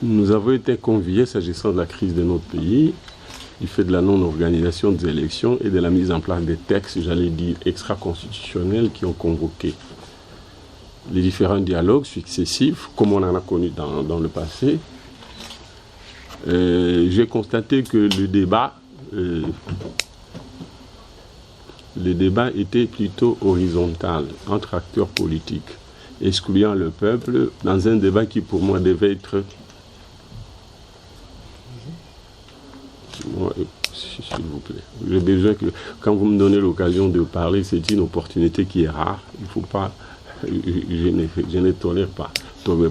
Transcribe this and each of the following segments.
Nous avons été conviés, s'agissant de la crise de notre pays, du fait de la non-organisation des élections et de la mise en place des textes, j'allais dire, extra-constitutionnels qui ont convoqué les différents dialogues successifs, comme on en a connu dans le passé. J'ai constaté que le débat était plutôt horizontal entre acteurs politiques, excluant le peuple dans un débat qui pour moi devait être... S'il vous plaît, j'ai besoin que quand vous me donnez l'occasion de parler, c'est une opportunité qui est rare. Il ne faut pas... Je ne tolère pas.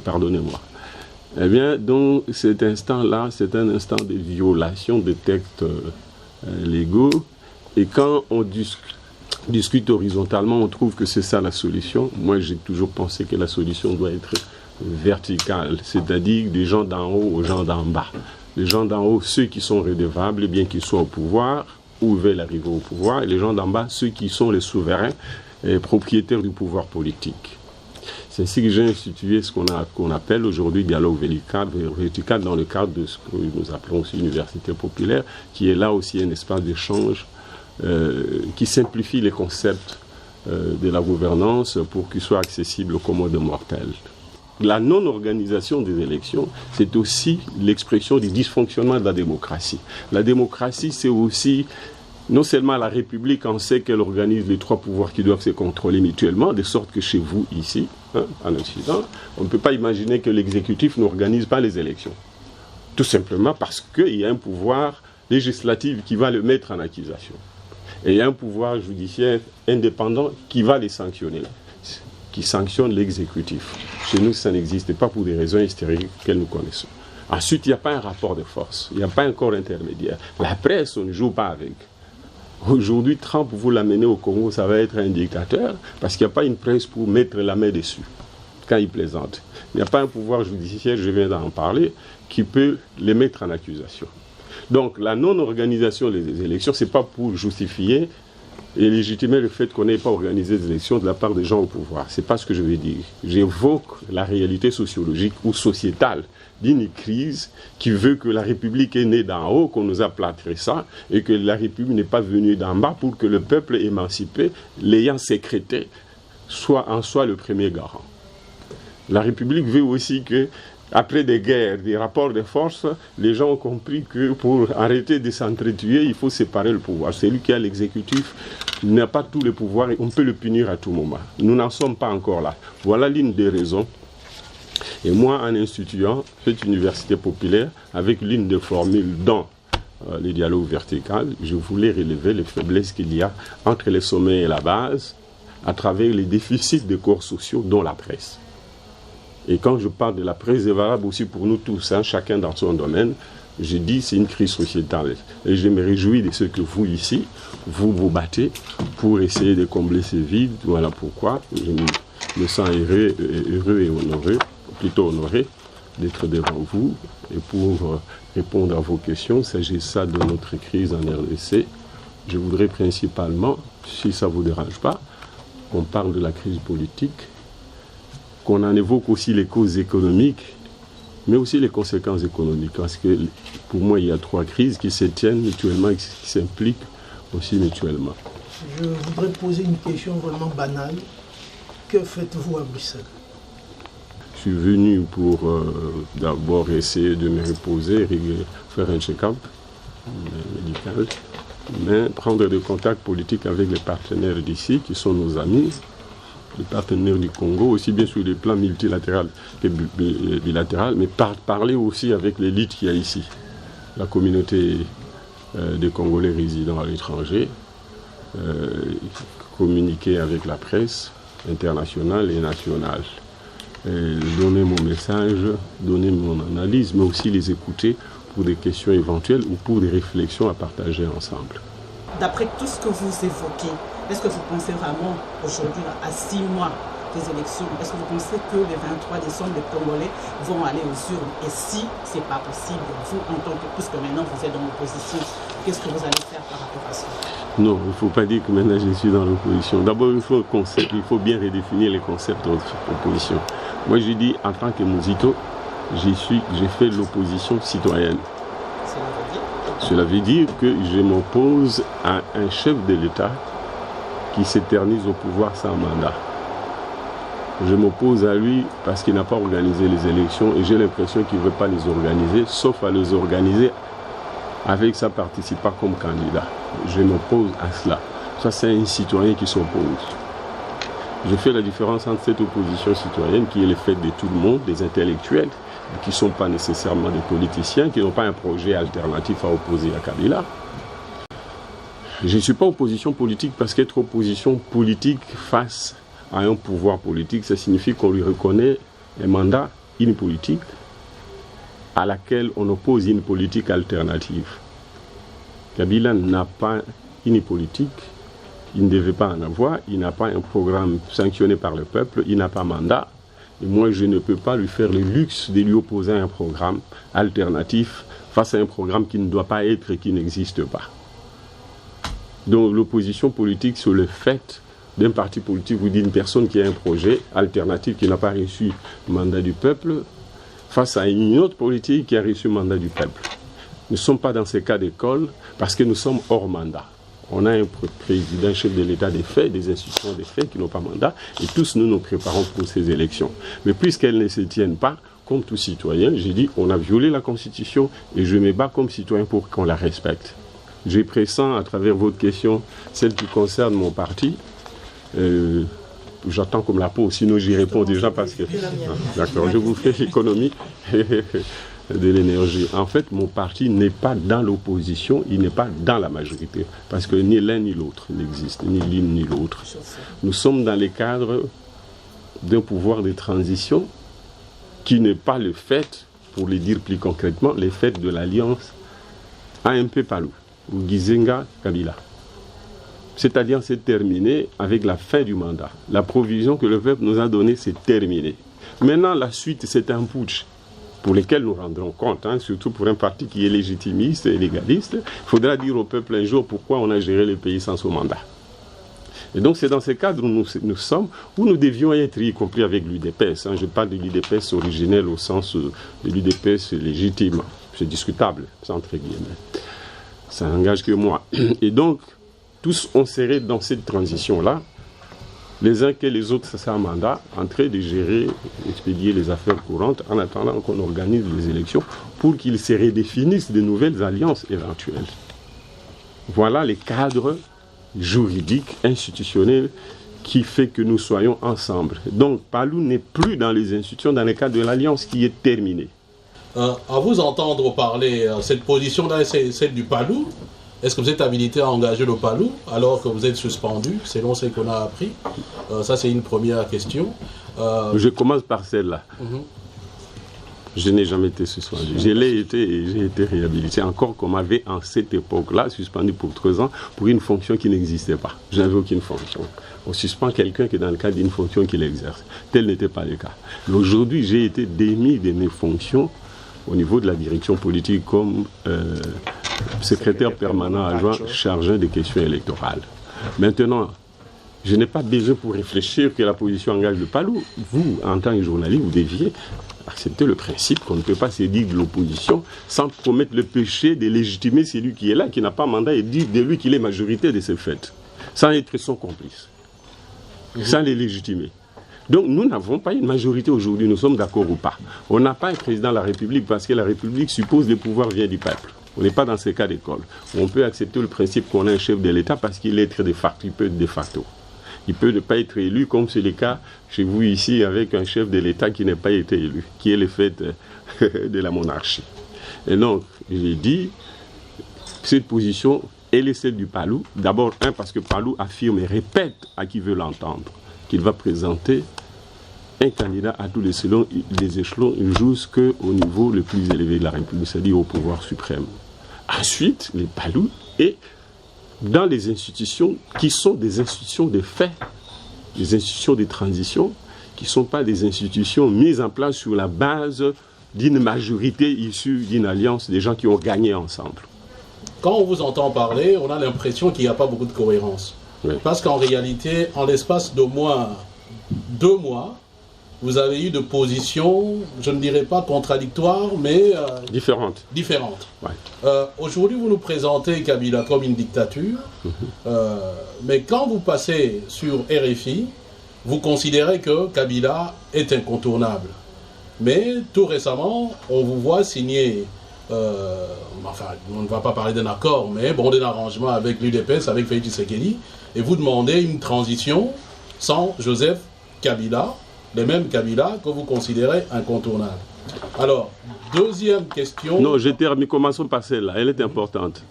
Pardonnez-moi. Eh bien, donc cet instant-là, c'est un instant de violation des textes légaux. Et quand on discute horizontalement, on trouve que c'est ça la solution. Moi, j'ai toujours pensé que la solution doit être verticale, c'est-à-dire des gens d'en haut aux gens d'en bas. Les gens d'en haut, ceux qui sont redevables, bien qu'ils soient au pouvoir ou veulent arriver au pouvoir, et les gens d'en bas, ceux qui sont les souverains et propriétaires du pouvoir politique. C'est ainsi que j'ai institué ce qu'on appelle aujourd'hui dialogue vertical dans le cadre de ce que nous appelons aussi université populaire, qui est là aussi un espace d'échange qui simplifie les concepts de la gouvernance pour qu'ils soient accessibles aux commodes mortels. La non-organisation des élections, c'est aussi l'expression du dysfonctionnement de la démocratie. La démocratie, c'est aussi non seulement la République, on sait qu'elle organise les trois pouvoirs qui doivent se contrôler mutuellement, de sorte que chez vous, ici, en Occident, on ne peut pas imaginer que l'exécutif n'organise pas les élections. Tout simplement parce qu'il y a un pouvoir législatif qui va le mettre en accusation. Et il y a un pouvoir judiciaire indépendant qui va les sanctionner, qui sanctionne l'exécutif. Chez nous, ça n'existe pas pour des raisons historiques que nous connaissons. Ensuite, il n'y a pas un rapport de force, il n'y a pas un corps intermédiaire. La presse, on ne joue pas avec. Aujourd'hui, Trump, vous l'amenez au Congo, ça va être un dictateur, parce qu'il n'y a pas une presse pour mettre la main dessus, quand il plaisante. Il n'y a pas un pouvoir judiciaire, je viens d'en parler, qui peut les mettre en accusation. Donc, la non-organisation des élections, ce n'est pas pour justifier et légitimer le fait qu'on n'ait pas organisé des élections de la part des gens au pouvoir. Ce n'est pas ce que je veux dire. J'évoque la réalité sociologique ou sociétale d'une crise qui veut que la République est née d'en haut, qu'on nous a plâtré ça, et que la République n'est pas venue d'en bas pour que le peuple émancipé, l'ayant sécrété, soit en soi le premier garant. La République veut aussi que, après des guerres, des rapports de force, les gens ont compris que pour arrêter de s'entretuer, il faut séparer le pouvoir. Celui qui a l'exécutif n'a pas tous les pouvoirs et on peut le punir à tout moment. Nous n'en sommes pas encore là. Voilà l'une des raisons. Et moi, en instituant cette université populaire, avec l'une des formules dans les dialogues verticaux, je voulais relever les faiblesses qu'il y a entre les sommets et la base, à travers les déficits des corps sociaux, dont la presse. Et quand je parle de la presse, c'est valable aussi pour nous tous, chacun dans son domaine. Je dis c'est une crise sociétale. Et je me réjouis de ce que vous, ici, vous vous battez pour essayer de combler ces vides. Voilà pourquoi je me sens heureux et honoré, plutôt honoré, d'être devant vous. Et pour répondre à vos questions, s'agissant de notre crise en RDC, je voudrais principalement, si ça ne vous dérange pas, qu'on parle de la crise politique, qu'on en évoque aussi les causes économiques, mais aussi les conséquences économiques. Parce que pour moi, il y a trois crises qui se tiennent mutuellement et qui s'impliquent aussi mutuellement. Je voudrais poser une question vraiment banale. Que faites-vous à Bruxelles? Je suis venu pour d'abord essayer de me reposer, faire un check-up médical, mais prendre des contacts politiques avec les partenaires d'ici, qui sont nos amis, les partenaires du Congo, aussi bien sur les plans multilatéral que bilatéral, mais parler aussi avec l'élite qu'il y a ici, la communauté des Congolais résidant à l'étranger, communiquer avec la presse internationale et nationale, donner mon message, donner mon analyse, mais aussi les écouter pour des questions éventuelles ou pour des réflexions à partager ensemble. D'après tout ce que vous évoquez, est-ce que vous pensez vraiment aujourd'hui à 6 mois des élections, est-ce que vous pensez que le 23 décembre, les Congolais vont aller aux urnes? Et si ce n'est pas possible, vous, en tant que, puisque maintenant vous êtes dans l'opposition, qu'est-ce que vous allez faire par rapport à ça? Non, il ne faut pas dire que maintenant je suis dans l'opposition. D'abord, il faut bien redéfinir les concepts d'opposition. Moi, je dis, en tant que Muzito, j'ai fait l'opposition citoyenne. Cela veut dire que je m'oppose à un chef de l'État qui s'éternise au pouvoir sans mandat. Je m'oppose à lui parce qu'il n'a pas organisé les élections et j'ai l'impression qu'il ne veut pas les organiser, sauf à les organiser avec sa participation comme candidat. Je m'oppose à cela. Ça, c'est un citoyen qui s'oppose. Je fais la différence entre cette opposition citoyenne qui est le fait de tout le monde, des intellectuels, qui ne sont pas nécessairement des politiciens, qui n'ont pas un projet alternatif à opposer à Kabila. Je ne suis pas opposition politique parce qu'être opposition politique face à un pouvoir politique, ça signifie qu'on lui reconnaît un mandat, une politique, à laquelle on oppose une politique alternative. Kabila n'a pas une politique, il ne devait pas en avoir, il n'a pas un programme sanctionné par le peuple, il n'a pas mandat. Et moi, je ne peux pas lui faire le luxe de lui opposer un programme alternatif face à un programme qui ne doit pas être et qui n'existe pas. Donc l'opposition politique sur le fait d'un parti politique ou d'une personne qui a un projet alternatif qui n'a pas reçu le mandat du peuple face à une autre politique qui a reçu le mandat du peuple. Nous ne sommes pas dans ces cas d'école parce que nous sommes hors mandat. On a un président, un chef de l'État des faits, des institutions des faits qui n'ont pas mandat et tous nous nous préparons pour ces élections. Mais puisqu'elles ne se tiennent pas, comme tout citoyen, j'ai dit on a violé la Constitution et je me bats comme citoyen pour qu'on la respecte. Je pressens à travers votre question, celle qui concerne mon parti, j'attends comme la peau, sinon j'y réponds déjà parce que... D'accord, je vous fais l'économie de l'énergie. En fait, mon parti n'est pas dans l'opposition, il n'est pas dans la majorité, parce que ni l'un ni l'autre n'existe, ni l'une ni l'autre. Nous sommes dans les cadres d'un pouvoir de transition qui n'est pas le fait, pour le dire plus concrètement, le fait de l'alliance AMP Palou ou Gizenga Kabila. Cette alliance est terminée avec la fin du mandat. La provision que le peuple nous a donnée, c'est terminé. Maintenant, la suite, c'est un putsch pour lequel nous rendrons compte, surtout pour un parti qui est légitimiste et légaliste. Il faudra dire au peuple un jour pourquoi on a géré le pays sans son mandat. Et donc c'est dans ce cadre où nous sommes, où nous devions être, y compris avec l'UDPS. Je parle de l'UDPS originel au sens de l'UDPS légitime. C'est discutable, c'est entre guillemets. Ça n'engage que moi. Et donc, tous on serait dans cette transition-là, les uns que les autres, c'est un mandat, en train de gérer, expédier les affaires courantes, en attendant qu'on organise les élections, pour qu'ils se redéfinissent de nouvelles alliances éventuelles. Voilà les cadres juridiques, institutionnels, qui fait que nous soyons ensemble. Donc, Palou n'est plus dans les institutions, dans le cadre de l'alliance qui est terminée. À vous entendre parler, cette position-là, c'est celle du Palou. Est-ce que vous êtes habilité à engager le Palou alors que vous êtes suspendu, selon ce qu'on a appris? Ça, c'est une première question. Je commence par celle-là. Je n'ai jamais été suspendu. Je l'ai été et j'ai été réhabilité. Encore qu'on m'avait, en cette époque-là, suspendu pour 3 ans pour une fonction qui n'existait pas. Je n'avais aucune fonction. On suspend quelqu'un qui est dans le cadre d'une fonction qu'il exerce. Tel n'était pas le cas. Mais aujourd'hui, j'ai été démis de mes fonctions au niveau de la direction politique comme secrétaire permanent adjoint chargé des questions électorales. Maintenant, je n'ai pas besoin pour réfléchir que la position engage le Palou. Vous, en tant que journaliste, vous deviez accepter le principe qu'on ne peut pas se dire de l'opposition sans commettre le péché de légitimer celui qui est là, qui n'a pas mandat, et dire de lui qu'il est majorité de ces faits, sans être son complice, sans les légitimer. Donc nous n'avons pas une majorité aujourd'hui, nous sommes d'accord ou pas. On n'a pas un président de la République parce que la République suppose que le pouvoir vient du peuple. On n'est pas dans ces cas d'école. On peut accepter le principe qu'on a un chef de l'État parce qu'il est de facto, il peut être de facto. Il peut ne pas être élu comme c'est le cas chez vous ici avec un chef de l'État qui n'a pas été élu, qui est le fait de la monarchie. Et donc, j'ai dit, cette position, elle est celle du Palou. D'abord, parce que Palou affirme et répète à qui veut l'entendre qu'il va présenter un candidat à tous les échelons jusqu'au niveau le plus élevé de la République, c'est-à-dire au pouvoir suprême. Ensuite, les Palou et dans les institutions qui sont des institutions de fait, des institutions de transition, qui ne sont pas des institutions mises en place sur la base d'une majorité issue d'une alliance des gens qui ont gagné ensemble. Quand on vous entend parler, on a l'impression qu'il n'y a pas beaucoup de cohérence. Oui. Parce qu'en réalité, en l'espace d'au moins 2 mois, vous avez eu de positions, je ne dirais pas contradictoires, mais différentes. Ouais. Aujourd'hui, vous nous présentez Kabila comme une dictature, mais quand vous passez sur RFI, vous considérez que Kabila est incontournable. Mais tout récemment, on vous voit signer, enfin, on ne va pas parler d'un accord, mais bon, d'un arrangement avec l'UDPS, avec Félix Tshisekedi, et vous demandez une transition sans Joseph Kabila, les mêmes Kabila que vous considérez incontournables. Alors, deuxième question... Non, je termine, commençons par celle-là, elle est importante.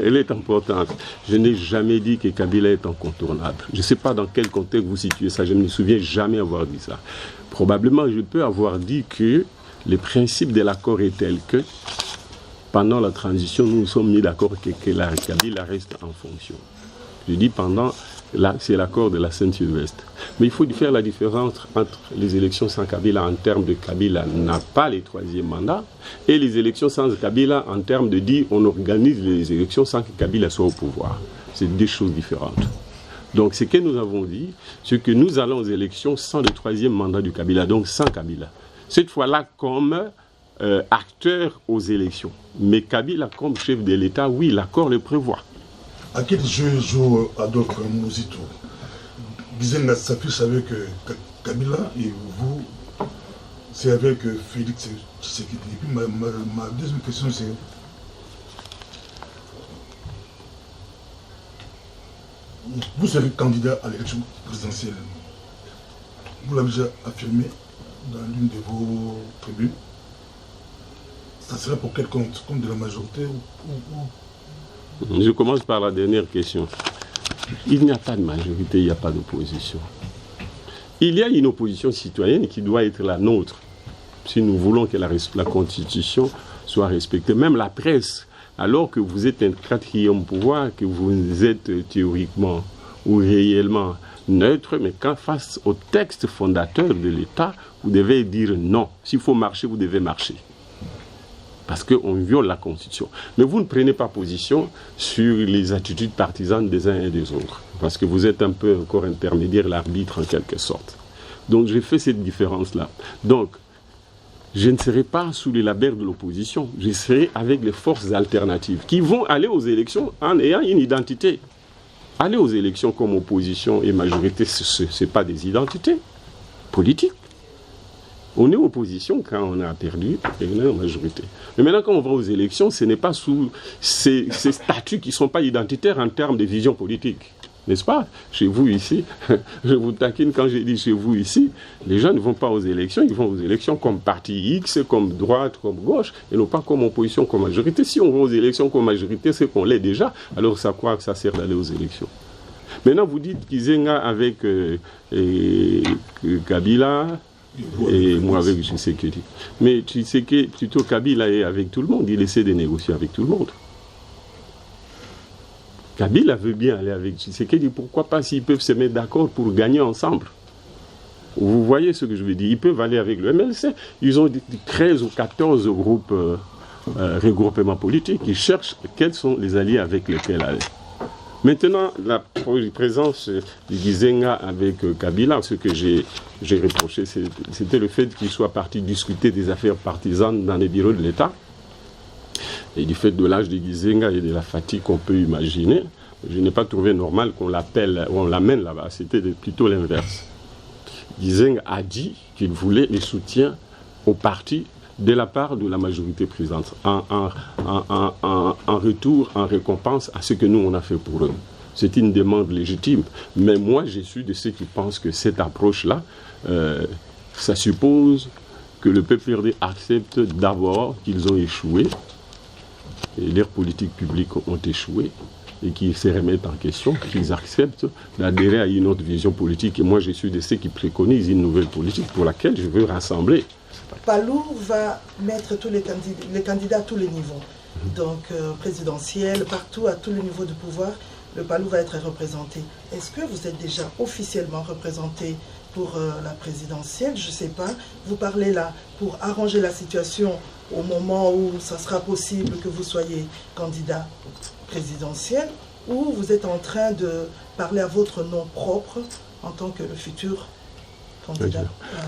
Elle est importante. Je n'ai jamais dit que Kabila est incontournable. Je ne sais pas dans quel contexte vous situez ça, je ne me souviens jamais avoir dit ça. Probablement, je peux avoir dit que le principe de l'accord est tel que, pendant la transition, nous nous sommes mis d'accord que Kabila reste en fonction. Je dis pendant... Là, c'est l'accord de la Sainte-Sylvestre. Mais il faut faire la différence entre les élections sans Kabila en termes de Kabila n'a pas les troisième mandats et les élections sans Kabila en termes de dire on organise les élections sans que Kabila soit au pouvoir. C'est deux choses différentes. Donc ce que nous avons dit, c'est que nous allons aux élections sans le troisième mandat du Kabila, donc sans Kabila. Cette fois-là comme acteur aux élections. Mais Kabila comme chef de l'État, oui, l'accord le prévoit. À quel jeu joue Adolphe Muzito? Gizenga s'affiche avec Kabila et vous, c'est avec Félix Tshisekedi. Et puis ma deuxième question, c'est vous serez candidat à l'élection présidentielle. Vous l'avez déjà affirmé dans l'une de vos tribunes. Ça serait pour quel compte? Compte de la majorité ou Je commence par la dernière question. Il n'y a pas de majorité, il n'y a pas d'opposition. Il y a une opposition citoyenne qui doit être la nôtre. Si nous voulons que la Constitution soit respectée, même la presse, alors que vous êtes un quatrième pouvoir, que vous êtes théoriquement ou réellement neutre, mais quand face au texte fondateur de l'État, vous devez dire non. S'il faut marcher, vous devez marcher. Parce qu'on viole la Constitution. Mais vous ne prenez pas position sur les attitudes partisanes des uns et des autres. Parce que vous êtes un peu encore intermédiaire, l'arbitre en quelque sorte. Donc j'ai fait cette différence-là. Donc, je ne serai pas sous les labels de l'opposition. Je serai avec les forces alternatives qui vont aller aux élections en ayant une identité. Aller aux élections comme opposition et majorité, ce n'est pas des identités politiques. On est opposition quand on a perdu et on est en majorité. Mais maintenant, quand on va aux élections, ce n'est pas sous ces statuts qui ne sont pas identitaires en termes de vision politique. N'est-ce pas? Chez vous ici, je vous taquine quand je dis chez vous ici, les gens ne vont pas aux élections, ils vont aux élections comme parti X, comme droite, comme gauche, et non pas comme opposition, comme majorité. Si on va aux élections comme majorité, c'est qu'on l'est déjà, alors ça croit que ça sert d'aller aux élections. Maintenant, vous dites Gizenga avec Kabila... Et moi avec Tshisekedi. Mais Tshisekedi, plutôt Kabila est avec tout le monde. Il essaie de négocier avec tout le monde. Kabila veut bien aller avec Tshisekedi. Pourquoi pas s'ils peuvent se mettre d'accord pour gagner ensemble? Vous voyez ce que je veux dire? Ils peuvent aller avec le MLC. Ils ont 13 ou 14 groupes, regroupements politiques. Ils cherchent quels sont les alliés avec lesquels aller. Maintenant, la présence de Gizenga avec Kabila, ce que j'ai reproché, c'était le fait qu'il soit parti discuter des affaires partisanes dans les bureaux de l'État. Et du fait de l'âge de Gizenga et de la fatigue qu'on peut imaginer, je n'ai pas trouvé normal qu'on l'appelle, on l'amène là-bas. C'était plutôt l'inverse. Gizenga a dit qu'il voulait le soutien au parti de la part de la majorité présente, en retour, en récompense à ce que nous on a fait pour eux. C'est une demande légitime. Mais moi, je suis de ceux qui pensent que cette approche-là, ça suppose que le peuple RD accepte d'abord qu'ils ont échoué, et leurs politiques publiques ont échoué, et qu'ils se remettent en question, qu'ils acceptent d'adhérer à une autre vision politique. Et moi, je suis de ceux qui préconisent une nouvelle politique pour laquelle je veux rassembler. Palou va mettre tous les candidats à tous les niveaux. Donc, présidentiel, partout, à tous les niveaux de pouvoir, le Palou va être représenté. Est-ce que vous êtes déjà officiellement représenté pour la présidentielle? Je ne sais pas. Vous parlez là pour arranger la situation au moment où ça sera possible que vous soyez candidat présidentiel, ou vous êtes en train de parler à votre nom propre en tant que le futur candidat.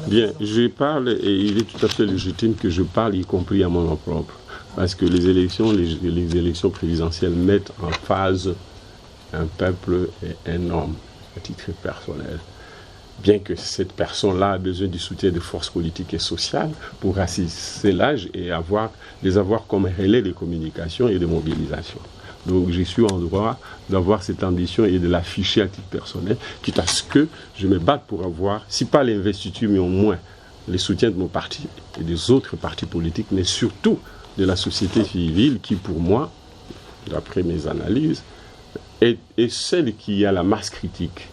Bien, je parle, et il est tout à fait légitime que je parle, y compris à mon nom propre. Parce que les élections présidentielles mettent en phase un peuple et un homme, à titre personnel. Bien que cette personne-là a besoin du soutien des forces politiques et sociales pour assister l'âge et les avoir comme relais de communication et de mobilisation. Donc je suis en droit d'avoir cette ambition et de l'afficher à titre personnel, quitte à ce que je me batte pour avoir, si pas l'investiture, mais au moins les soutiens de mon parti et des autres partis politiques, mais surtout de la société civile qui, pour moi, d'après mes analyses, est celle qui a la masse critique.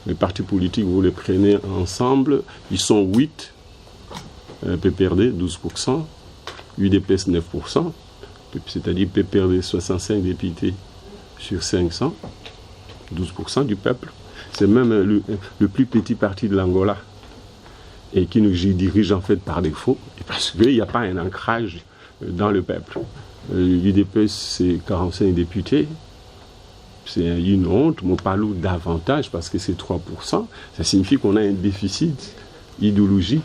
Les partis politiques, vous les prenez ensemble, ils sont 8, PPRD 12%, UDPS 9%, c'est-à-dire PPRD 65 députés sur 500, 12% du peuple. C'est même le plus petit parti de l'Angola et qui nous dirige en fait par défaut, parce qu'il n'y a pas un ancrage dans le peuple. L'UDPS, c'est 45 députés. C'est une honte, mon palou davantage parce que c'est 3%. Ça signifie qu'on a un déficit idéologique,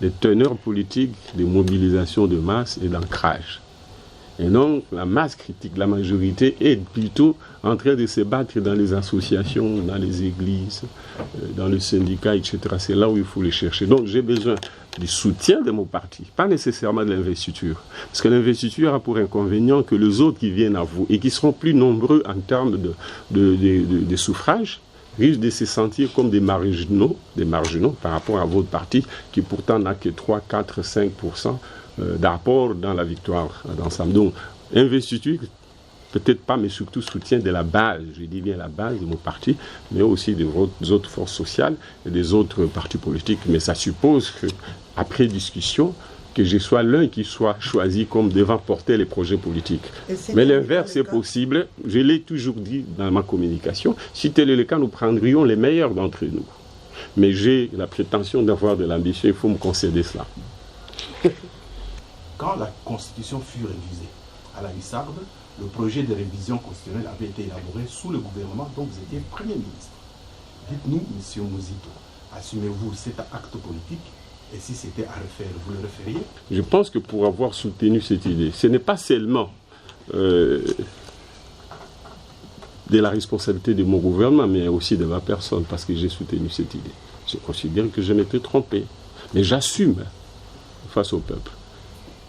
des teneurs politiques, de mobilisation de masse et d'ancrage. Et donc, la masse critique, la majorité est plutôt en train de se battre dans les associations, dans les églises, dans le syndicat, etc. C'est là où il faut les chercher. Donc, j'ai besoin du soutien de mon parti, pas nécessairement de l'investiture. Parce que l'investiture a pour inconvénient que les autres qui viennent à vous et qui seront plus nombreux en termes de suffrages risquent de se sentir comme des marginaux par rapport à votre parti qui pourtant n'a que 3, 4, 5% d'apport dans la victoire d'ensemble. Donc, investiture, peut-être pas, mais surtout soutien de la base, je dis bien la base de mon parti, mais aussi des autres forces sociales et des autres partis politiques. Mais ça suppose que, après discussion, que je sois l'un qui soit choisi comme devant porter les projets politiques. Mais l'inverse est possible, je l'ai toujours dit dans ma communication, si tel est le cas, nous prendrions les meilleurs d'entre nous. Mais j'ai la prétention d'avoir de l'ambition, il faut me concéder cela. Quand la Constitution fut révisée à la Lissarde, le projet de révision constitutionnelle avait été élaboré sous le gouvernement dont vous étiez Premier ministre. Dites-nous, M. Mouzito, assumez-vous cet acte politique? Et si c'était à refaire, vous le referiez? Je pense que pour avoir soutenu cette idée, ce n'est pas seulement de la responsabilité de mon gouvernement, mais aussi de ma personne, parce que j'ai soutenu cette idée. Je considère que je m'étais trompé. Mais j'assume face au peuple.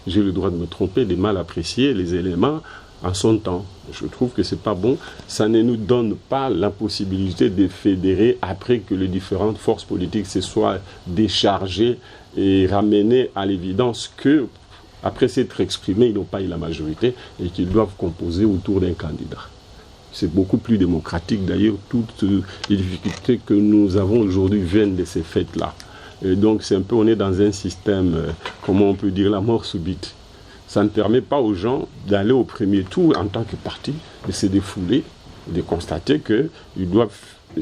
J'ai le droit de me tromper, de mal apprécier les éléments en son temps. Je trouve que ce n'est pas bon. Ça ne nous donne pas la possibilité de fédérer après que les différentes forces politiques se soient déchargées et ramenées à l'évidence que, après s'être exprimés, ils n'ont pas eu la majorité et qu'ils doivent composer autour d'un candidat. C'est beaucoup plus démocratique. D'ailleurs, toutes les difficultés que nous avons aujourd'hui viennent de ces faits-là. Et donc, c'est un peu, on est dans un système, comment on peut dire, la mort subite. Ça ne permet pas aux gens d'aller au premier tour en tant que parti, de se défouler, de constater qu'ils doivent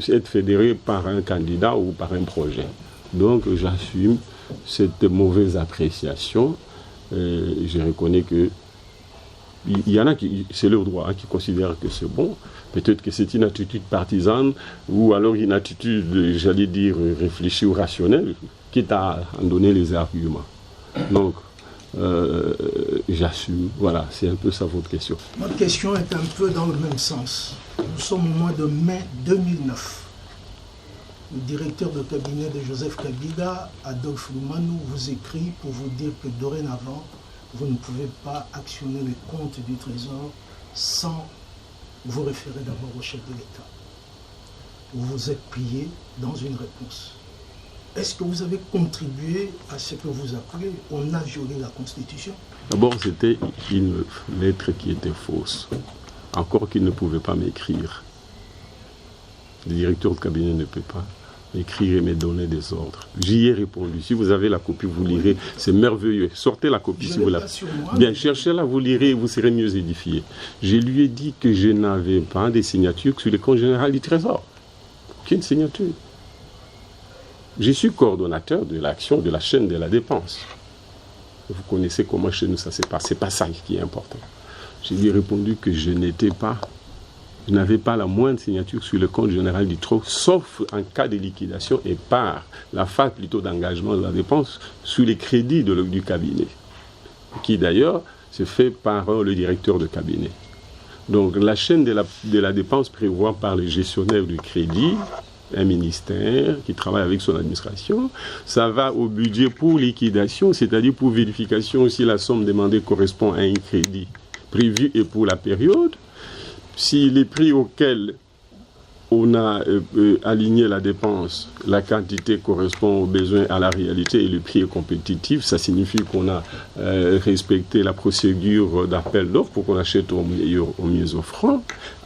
être fédérés par un candidat ou par un projet. Donc, j'assume cette mauvaise appréciation. Je reconnais que il y en a qui, c'est leur droit, qui considèrent que c'est bon. Peut-être que c'est une attitude partisane ou alors une attitude, j'allais dire, réfléchie ou rationnelle, quitte à en donner les arguments. Donc, j'assume. Voilà, c'est un peu ça votre question. Notre question est un peu dans le même sens. Nous sommes au mois de mai 2009. Le directeur de cabinet de Joseph Kabila, Adolphe Lumanou, vous écrit pour vous dire que dorénavant, vous ne pouvez pas actionner les comptes du Trésor sans vous référer d'abord au chef de l'État. Vous vous êtes plié dans une réponse. Est-ce que vous avez contribué à ce que vous appelez « on a violé la Constitution » ? D'abord, c'était une lettre qui était fausse. Encore qu'il ne pouvait pas m'écrire. Le directeur de cabinet ne peut pas écrire et me donner des ordres. J'y ai répondu. Si vous avez la copie, vous lirez. C'est merveilleux. Sortez la copie si vous l'avez. Bien, cherchez-la, vous lirez et vous serez mieux édifié. Je lui ai dit que je n'avais pas de signature sur le compte général du Trésor. Aucune signature. Je suis coordonnateur de l'action de la chaîne de la dépense. Vous connaissez comment chez nous ça se passe. Ce n'est pas ça qui est important. Je lui ai répondu que je n'étais pas Je n'avais pas la moindre signature sur le compte général du Trésor, sauf en cas de liquidation et par la phase plutôt d'engagement de la dépense sur les crédits du cabinet, qui d'ailleurs se fait par le directeur de cabinet. Donc la chaîne de la dépense prévoit par les gestionnaires du crédit, un ministère qui travaille avec son administration, ça va au budget pour liquidation, c'est-à-dire pour vérification si la somme demandée correspond à un crédit prévu et pour la période. Si les prix auxquels on a aligné la dépense, la quantité correspond aux besoins, à la réalité et le prix est compétitif, ça signifie qu'on a respecté la procédure d'appel d'offres pour qu'on achète au mieux offrant.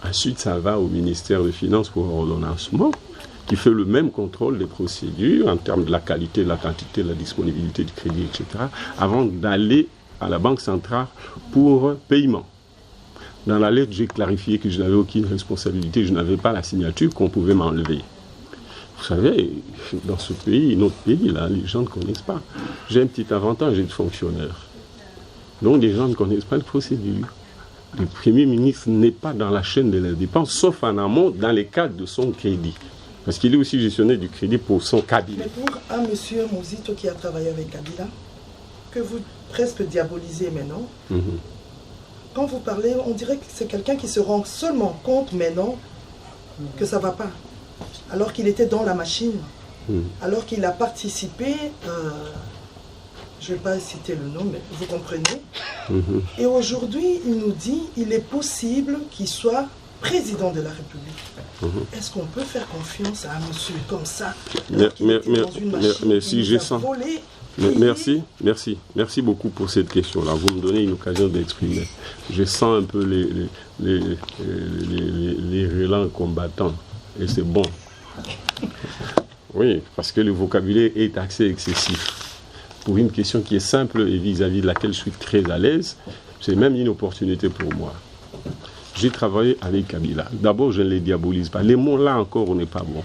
Ensuite, ça va au ministère des Finances pour ordonnancement, qui fait le même contrôle des procédures en termes de la qualité, de la quantité, de la disponibilité du crédit, etc., avant d'aller à la Banque centrale pour paiement. Dans la lettre, j'ai clarifié que je n'avais aucune responsabilité, je n'avais pas la signature qu'on pouvait m'enlever. Vous savez, dans ce pays, notre pays, là, les gens ne connaissent pas. J'ai un petit avantage d'être fonctionnaire. Donc, les gens ne connaissent pas de procédure. Le Premier ministre n'est pas dans la chaîne de la dépense, sauf en amont, dans les cadres de son crédit. Parce qu'il est aussi gestionnaire du crédit pour son cabinet. Mais pour un monsieur Muzito qui a travaillé avec Kabila, que vous presque diabolisez maintenant, quand vous parlez, on dirait que c'est quelqu'un qui se rend seulement compte maintenant que ça ne va pas. Alors qu'il était dans la machine, alors qu'il a participé, je ne vais pas citer le nom, mais vous comprenez. Et aujourd'hui, il nous dit qu'il est possible qu'il soit président de la République. Est-ce qu'on peut faire confiance à un monsieur comme ça, mais si j'ai ça. Merci beaucoup pour cette question-là. Vous me donnez une occasion d'exprimer. Je sens un peu les relents combattants, et c'est bon. Oui, parce que le vocabulaire est assez excessif. Pour une question qui est simple et vis-à-vis de laquelle je suis très à l'aise, c'est même une opportunité pour moi. J'ai travaillé avec Kabila. D'abord, je ne les diabolise pas. Les mots là encore, on n'est pas bon.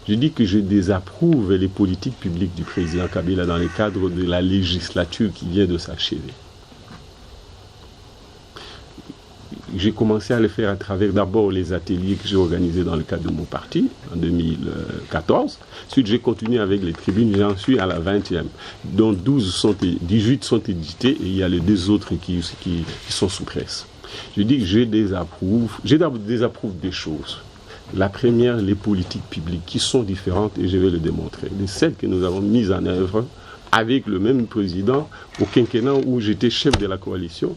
Je dis que je désapprouve les politiques publiques du président Kabila dans le cadre de la législature qui vient de s'achever. J'ai commencé à le faire à travers d'abord les ateliers que j'ai organisés dans le cadre de mon parti en 2014. Ensuite, j'ai continué avec les tribunes, j'en suis à la 20e, dont 18 sont édités et il y a les 2 autres qui sont sous presse. Je dis que je désapprouve des choses. La première, les politiques publiques qui sont différentes, et je vais le démontrer, de celles que nous avons mises en œuvre avec le même président au quinquennat où j'étais chef de la coalition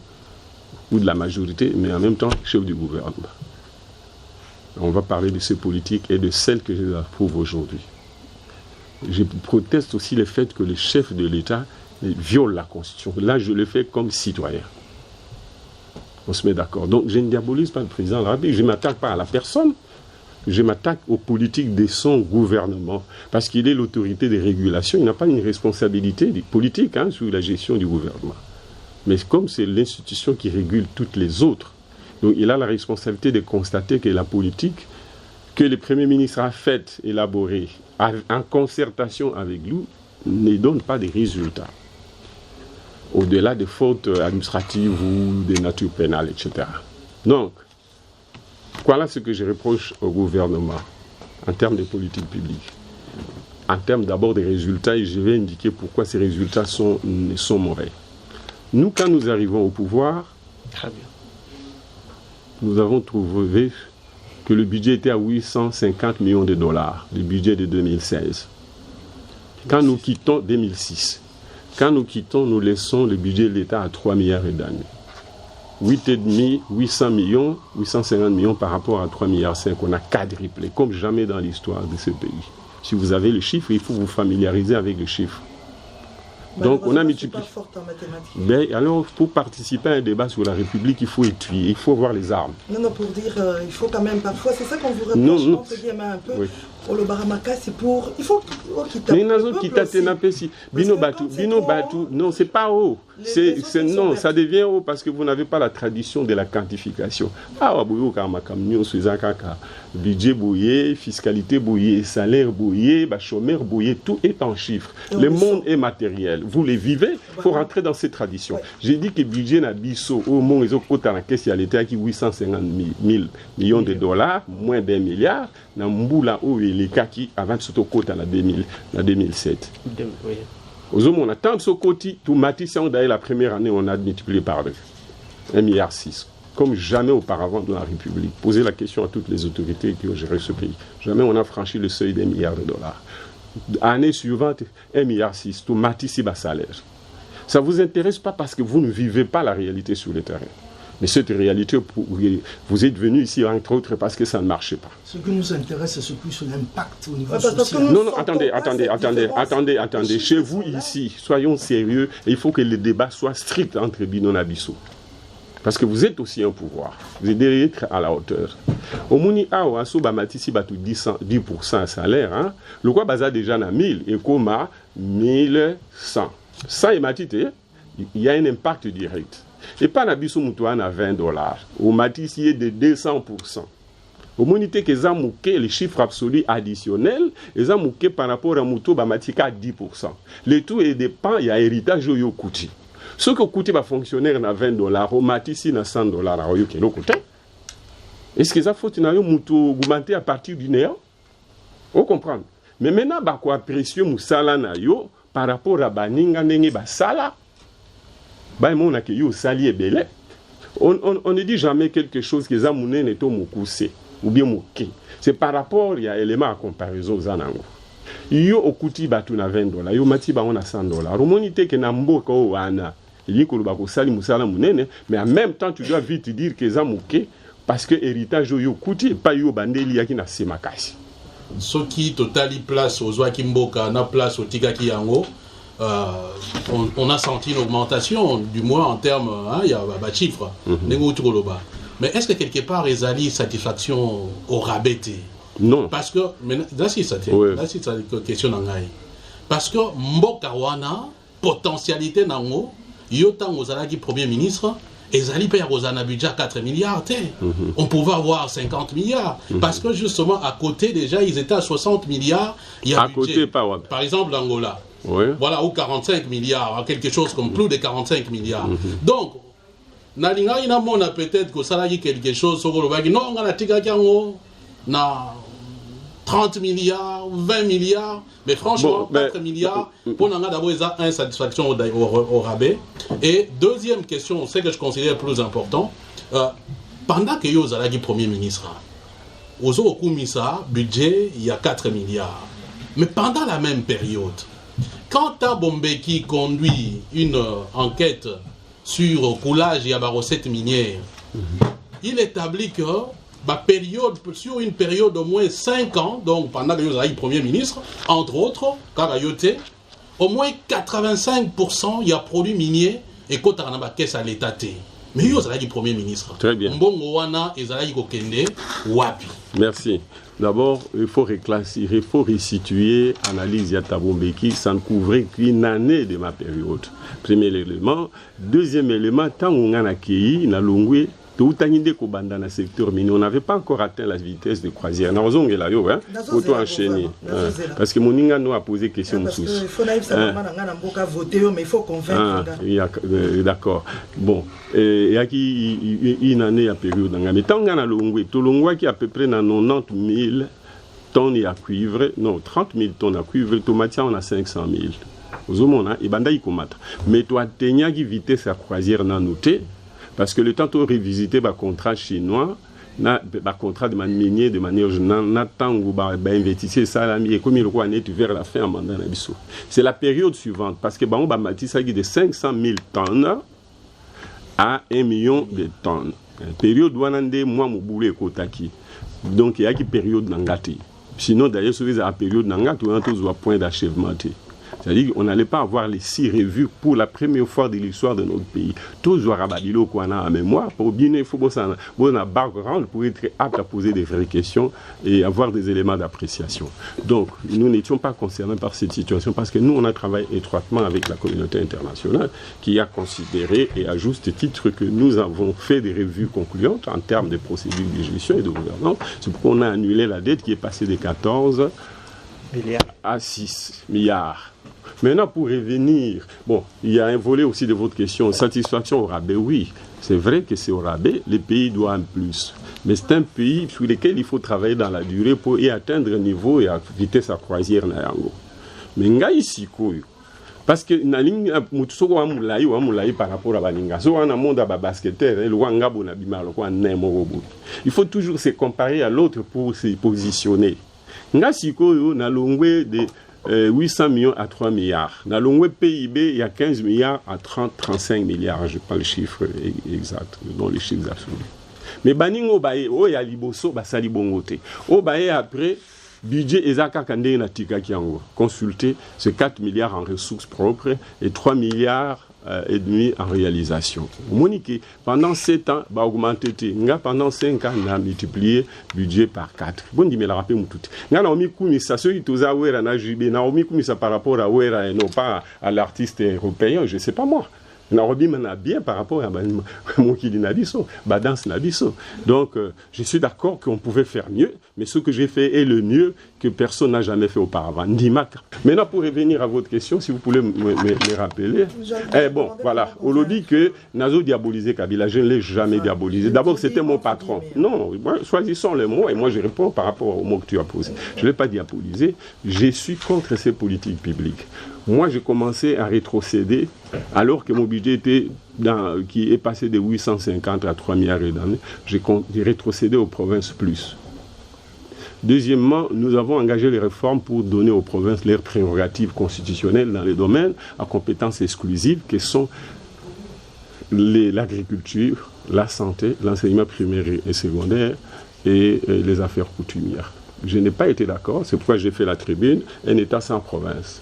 ou de la majorité, mais en même temps chef du gouvernement. On va parler de ces politiques et de celles que je désapprouve aujourd'hui. Je proteste aussi le fait que le chef de l'État viole la Constitution. Là, je le fais comme citoyen. On se met d'accord. Donc, je ne diabolise pas le président de la République. Je ne m'attaque pas à la personne. Je m'attaque aux politiques de son gouvernement. Parce qu'il est l'autorité de régulation. Il n'a pas une responsabilité politique sur la gestion du gouvernement. Mais comme c'est l'institution qui régule toutes les autres, donc il a la responsabilité de constater que la politique que le Premier ministre a faite, élaborée, en concertation avec nous, ne donne pas de résultats. Au-delà des fautes administratives ou des natures pénales, etc. Donc, voilà ce que je reproche au gouvernement en termes de politique publique. En termes d'abord des résultats, et je vais indiquer pourquoi ces résultats sont mauvais. Nous, quand nous arrivons au pouvoir, nous avons trouvé que le budget était à 850 millions de dollars, le budget de 2016. Quand nous quittons 2006, quand nous quittons, nous laissons le budget de l'État à 3 milliards et d'années. 8,5, 800 millions, 850 millions par rapport à 3 milliards 5, on a quadruplé, comme jamais dans l'histoire de ce pays. Si vous avez le chiffre, il faut vous familiariser avec le chiffre. Donc on a multiplié. Ben, alors, pour participer à un débat sur la République, il faut étudier, il faut voir les armes. Non, pour dire, il faut quand même parfois, c'est ça qu'on vous reproche, entre guillemets un peu. Oui. il faut non, c'est pas haut. Non, ça devient haut parce que vous n'avez pas la tradition de la quantification. Budget bouillé, fiscalité bouillé, salaire bouillé, chômeur bouillé, tout est en chiffres. Le monde est matériel. Vous les vivez, il faut rentrer dans ces traditions. J'ai dit que le budget n'a biso au monde, ils ont coté à la caisse, il y a l'État qui 850 000 millions de dollars, moins d'1 milliard. Dans Mboula, où il est qui avant de se coter en 2007. Aux hommes, on a tant de ce côté, tout Matisse, la première année, on a multiplié par 2. 1,6 milliard. Comme jamais auparavant dans la République. Posez la question à toutes les autorités qui ont géré ce pays. Jamais on a franchi le seuil d'1 milliard de dollars. Année suivante, 1,6 milliard, tout Matisse, salaire. Ça ne vous intéresse pas parce que vous ne vivez pas la réalité sur le terrain. Mais cette réalité, vous êtes venu ici, entre autres, parce que ça ne marchait pas. Ce qui nous intéresse, c'est plus l'impact au niveau social. Non, attendez. Chez vous, ici, soyons sérieux. Il faut que le débat soit strict entre Bino et Bissot. Parce que vous êtes aussi un pouvoir. Vous devez être à la hauteur. Au Mouni Awa, Sobamatisi batu 10% salaire. Le quoi baza déjà na 1000 et Koma 1100. Ça est matite, il y a un impact direct. Et pas na biso mutuana à $20. Au Matisi est de 200%. Au monité que ça mouké les chiffres absolus additionnels, et ça mouké par rapport à Muto Bamatika à 10%. Le tout est dépend, il y a héritage yo kouti. Ce que coûte un fonctionnaire à $20, au Matisi à $100, à Oyo coûte. Est-ce que ça faut une augmenter à partir du néant? Vous comprenez? Mais maintenant, bah quoi précieux musala na yo par rapport à baninga nenge basala, bah mon a que yo sali et belé. On ne dit jamais quelque chose que ça mouné neto moukoussé ou bien mouké. C'est par rapport il y a élément à comparaison aux anango. Yo okuti batu na $20, yo mati ba on a $100. Romonité que na mboka o wana. Il dit que mais en même temps, tu dois vite dire que ça mouké parce que l'héritage yo kuti pas yo bandeli yaki na semakasi. Ce qui totali place aux Wakimboka, na place au Tigaki Yango, on a senti une augmentation, du moins en termes, il y a des chiffres. Mais est-ce que quelque part, ils ont satisfaction au rabais? Non. Parce que, là, c'est une question d'angaï. Parce que Mboka wana, potentialité nango, Yotan Ozalaki Premier ministre, et Zali paye à budget 4 milliards. On pouvait avoir 50 milliards. Parce que justement, à côté, déjà, ils étaient à 60 milliards. Il y a à côté, par exemple, l'Angola. Voilà, ou 45 milliards, quelque chose comme plus de 45 milliards. Donc, Nalinga Inamon a peut-être que ça a quelque chose sur le bague. Non, on a na 30 milliards, 20 milliards, mais franchement, 4 milliards, pour nous d'abord une satisfaction au rabais. Et deuxième question, c'est que je considère plus important, pendant que vous avez Premier ministre, vous avez mis ça, budget, il y a 4 milliards. Mais pendant la même période, quand Bombeki conduit une enquête sur le coulage et la recette minière, il établit que sur une période d'au moins 5 ans, donc pendant que vous avez Premier ministre, entre autres, Karayote, au moins 85% il y a produits miniers et quand on a la caisse à l'État. Mais vous avez Premier ministre. Très bien. Merci. D'abord, il faut reclasser, il faut resituer l'analyse Yata Bombeki, ça ne couvrait qu'une année de ma période. Premier élément. Deuxième élément, tant qu'on a accueilli, on a longué. Tout dans le secteur minier, on n'avait pas encore atteint la vitesse de croisière. Nous avons auto enchaîner. Parce que Moninga nous a posé question. Parce qu'il faut voter, mais il faut convaincre. D'accord. Bon, il y a une année à période. Mais tant qu'on a longué, tout le qui à peu près 90 000 tonnes à cuivre, non, 30 000 tonnes à cuivre, tomatia on a 500 000. Aux hommes, on a, et bandaï combattre. Mais toi, t'as qui vitesse à croisière n'a noté. Parce que le temps de revisiter le contrat chinois, le contrat de minier de manière générale, investisseur salami et comme il est vers la fin en mandat. C'est la période suivante parce que on va bâtir de 500 000 tonnes à 1 million de tonnes. Période où on a des mois moboulé kotaki. Donc il y a une période n'angati. Sinon d'ailleurs sur la période n'angati on a tous un point d'achèvement. C'est-à-dire qu'on n'allait pas avoir les 6 revues pour la première fois de l'histoire de notre pays. Toujours à Babilo qu'on a en mémoire, pour bien il faut un background pour être apte à poser des vraies questions et avoir des éléments d'appréciation. Donc, nous n'étions pas concernés par cette situation parce que nous, on a travaillé étroitement avec la communauté internationale qui a considéré, et à juste titre, que nous avons fait des revues concluantes en termes de procédures de gestion et de gouvernance. C'est pourquoi on a annulé la dette qui est passée de 14 à 6 milliards. Maintenant, pour revenir, bon, il y a un volet aussi de votre question, satisfaction au rabais, oui. C'est vrai que c'est au rabais, les pays doivent plus. Mais c'est un pays sur lequel il faut travailler dans la durée pour y atteindre un niveau et à vitesse à croisière. Mais ici, parce que par rapport à Baninga, il faut toujours se comparer à l'autre pour se positionner. Nga sikoyo na longwe de 800 millions à 3 milliards. Na longwe PIB, il y a 15 milliards à 35 milliards. Je n'ai pas le chiffre exact, non les chiffres absolus. Mais baningo baye, o ya liboso, basali bongote. O baye après, budget ezaka kande na tika kiango. Consulter, c'est 4 milliards en ressources propres et 3 milliards et demi en réalisation. Monique, pendant 7 ans, bah augmenté. Pendant 5 ans, on a multiplié le budget par 4. Bon, dis-moi la rappel tout. Nga na omi kumisa ceux qui toza wera na jube na omi kumisa par rapport à wera et non pas à l'artiste européen, je sais pas moi. Donc, je suis d'accord qu'on pouvait faire mieux, mais ce que j'ai fait est le mieux que personne n'a jamais fait auparavant. Maintenant, pour revenir à votre question, si vous pouvez me rappeler. Bon, voilà. On le dit que Nazo diabolisé Kabila, je ne l'ai jamais diabolisé. D'abord, c'était mon patron. Non, choisissons les mots et moi je réponds par rapport aux mots que tu as posés. Je ne l'ai pas diabolisé. Je suis contre ces politiques publiques. Moi, j'ai commencé à rétrocéder alors que mon budget était qui est passé de 850 à 3 milliards d'années. J'ai rétrocédé aux provinces plus. Deuxièmement, nous avons engagé les réformes pour donner aux provinces leurs prérogatives constitutionnelles dans les domaines à compétences exclusives que sont l'agriculture, la santé, l'enseignement primaire et secondaire et les affaires coutumières. Je n'ai pas été d'accord, c'est pourquoi j'ai fait la tribune, un État sans province,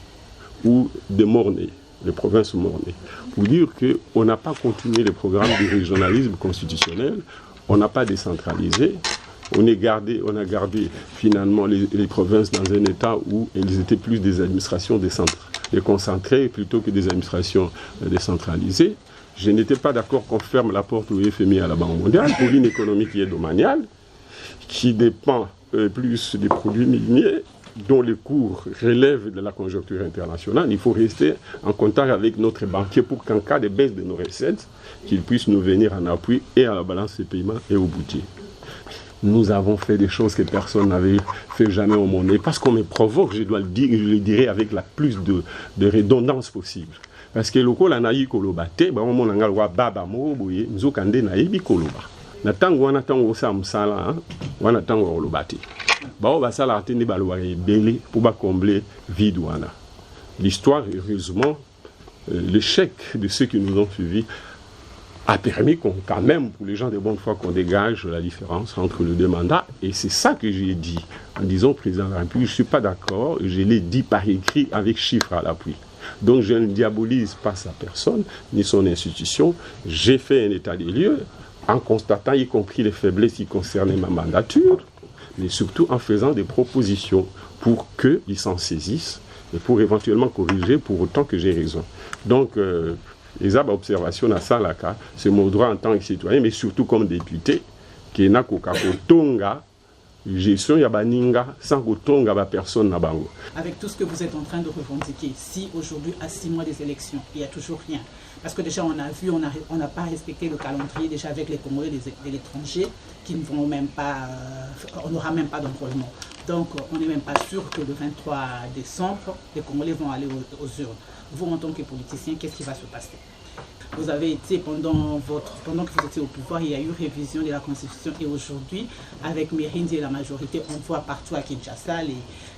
ou des mornés, les provinces mornées, pour dire qu'on n'a pas continué les programmes de régionalisme constitutionnel, on n'a pas décentralisé, on a gardé finalement les provinces dans un état où elles étaient plus des administrations déconcentrées plutôt que des administrations décentralisées. Je n'étais pas d'accord qu'on ferme la porte au FMI à la Banque mondiale pour une économie qui est domaniale, qui dépend plus des produits miniers, dont les cours relèvent de la conjoncture internationale. Il faut rester en contact avec notre banquier pour qu'en cas de baisse de nos recettes, qu'il puisse nous venir en appui et à la balance des paiements et au boutier. Nous avons fait des choses que personne n'avait fait jamais au monde. Et parce qu'on me provoque, je dois le dire, je le dirai avec la plus de redondance possible. Parce que le col a naï kolobate, bah on a un gars baba mo boye, nous kande naïbi koloba. Na tango wana tango sa msala, wana tango kolobate. Bah on va ça la tendre balouare belé pour ba combler vide wana. L'histoire, heureusement, l'échec de ceux qui nous ont suivis a permis quand même, pour les gens de bonne foi, qu'on dégage la différence entre les deux mandats. Et c'est ça que j'ai dit en disant au président de la République, je ne suis pas d'accord, je l'ai dit par écrit avec chiffres à l'appui. Donc je ne diabolise pas sa personne, ni son institution. J'ai fait un état des lieux en constatant y compris les faiblesses qui concernaient ma mandature, mais surtout en faisant des propositions pour qu'ils s'en saisissent et pour éventuellement corriger pour autant que j'ai raison. Donc, les observations à ça, c'est mon droit en tant que citoyen, mais surtout comme député, qui n'a qu'au tonga, gestion yabaninga, sans qu'au tonga personne n'a bango. Avec tout ce que vous êtes en train de revendiquer, si aujourd'hui, à 6 mois des élections, il n'y a toujours rien, parce que déjà on a vu, on n'a pas respecté le calendrier déjà avec les Congolais de l'étranger, qui ne vont même pas, on n'aura même pas d'enrôlement. Donc on n'est même pas sûr que le 23 décembre, les Congolais vont aller aux urnes. Vous, en tant que politicien, qu'est-ce qui va se passer? Vous avez été, pendant que vous étiez au pouvoir, il y a eu révision de la Constitution. Et aujourd'hui, avec Mirindi et la majorité, on voit partout à Kinshasa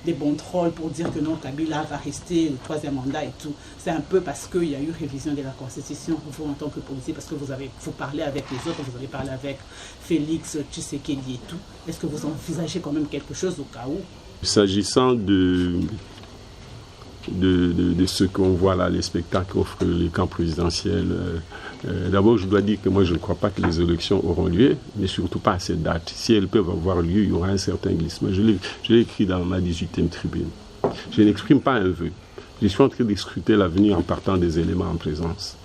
des bons trolls pour dire que non, Kabila va rester le 3e mandat et tout. C'est un peu parce qu'il y a eu révision de la Constitution, vous, en tant que policier, parce que vous parlez avec les autres, vous avez parlé avec Félix Tshisekedi et tout. Est-ce que vous envisagez quand même quelque chose au cas où? S'agissant de de ce qu'on voit là, les spectacles qu'offrent les camps présidentiels. D'abord, je dois dire que moi, je ne crois pas que les élections auront lieu, mais surtout pas à cette date. Si elles peuvent avoir lieu, il y aura un certain glissement. Je l'ai écrit dans ma 18e tribune. Je n'exprime pas un vœu. Je suis en train de scruter l'avenir en partant des éléments en présence.